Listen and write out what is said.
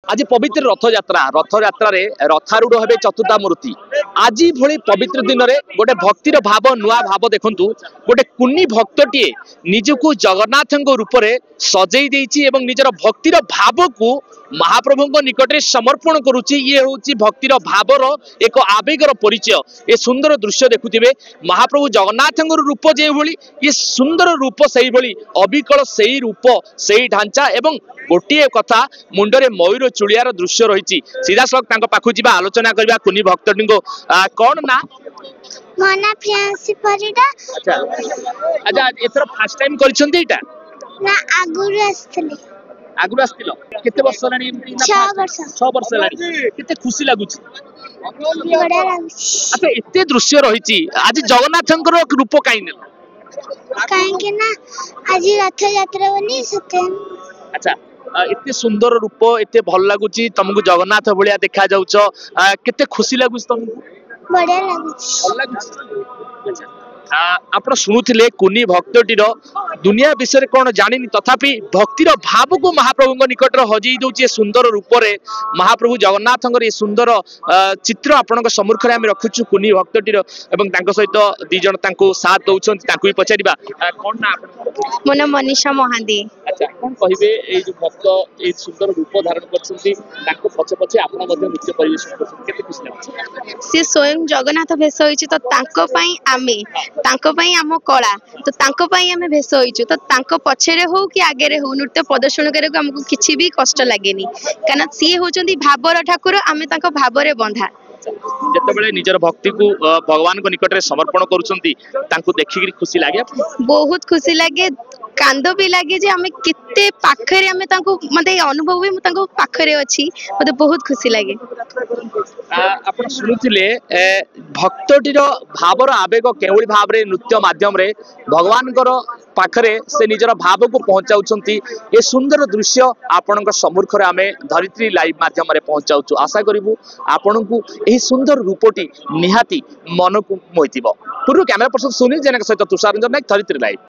आज पवित्र रथ यात्रा रे रथारूढ़ हे चतुर्था मूर्ति आज भली पवित्र दिन में गोटे भक्तिर भाव नुआ भाव देखंतु गोटे कुनी भक्तटीए निजको जगन्नाथ रूप में सजई देइछि एवं निजर भक्तिर भाव को महाप्रभु निकट में समर्पण करुच्ची। ये हूँ भक्तिर भावर एक आवेगर परिचय। ये सुंदर दृश्य देखुथिबे महाप्रभु जगन्नाथ रूप जे भली ये सुंदर रूप से भली अविकल से रूप से ढांचा एवं गोटे कथा मुंडरे मयूर चुलियार दृश्य रही। सीधा सड़क पाखु जा आलोचना करबा कुनी भक्तटी को कौन ना मना प्रियांशी परिडा। अच्छा अच्छा एथर फर्स्ट टाइम करिसंती एटा ना आगुरु आस्तले आगुरु आस्तिलो केते वर्ष लानी एमती ना 6 वर्ष लानी केते खुशी लागुची बड़ा लागुची। अच्छा एते दृश्य रही आज जगन्नाथंकर रूप काई ने काहे के ना आज रथ यात्रा बनी सते। अच्छा एते सुंदर रूप एते भल लागुची तुमको जगन्नाथ भलिया देखा जाउछ केते खुशी लागुची तुमको बड़ा लागुची भल लागुची। अच्छा आपण शुणुथिले कुनी भक्तटीर दुनिया विषय कौन जानिनी तथापि भक्तिर भाव को महाप्रभु निकट हजई दउछि। सुंदर रूप रे महाप्रभु जगन्नाथ ये सुंदर चित्र आपण सम्मुख में रखुछु कुनी भक्तटीर एवं तांको सहित दी जण तांको साथ दउछन तांको ही पचारिबा कोन ना आपण मोना मनीषा महादी। अच्छा कोन कहिबे ए जो भक्त ए सुंदर रूप धारण करछन्ती तांको पछे पछे आपण मध्ये नृत्य परिवेशन करछन केते खुशी लागछ। से स्वयं जगन्नाथ भेष होइछि तो तांको पई आमे तांको पई आम कला तो तांको पई आमे भेष होइछु तो तांको पछेरे हो कि आगे रे हो नृत्य प्रदर्शन करे हमको किछि भी कष्ट लागेनी कारण सी होचंदी भावर ठाकुर आमे तांको भावरे बंधा। जेतेबेले निजर भक्ति को भगवान को निकट रे समर्पण करूछंती तांको देखि खुशी लागे बहुत खुशी लागे कांद भी लगे जे हमें कितने पाखरे हमें तांको मते अनुभव भी तांको पाखरे अछि मते बहुत खुशी लागे। आपण सुनुथिले भक्तटीर भावर आवेग केवली भाव रे नृत्य माध्यम रे भगवान पाखरे से निजर भाव को पहुंचाउछंती। ए सुंदर दृश्य आपणक सम्मुख रे आमे धरित्री लाइव माध्यम रे पहुंचाउछु। आशा करिवु आपणकु एही सुंदर रूपटी निहाती मन को मोहितिबो। पूर्व कैमरा पर्सन सुनील जेना सहित तुषार रंजन नायक धरित्री लाइव।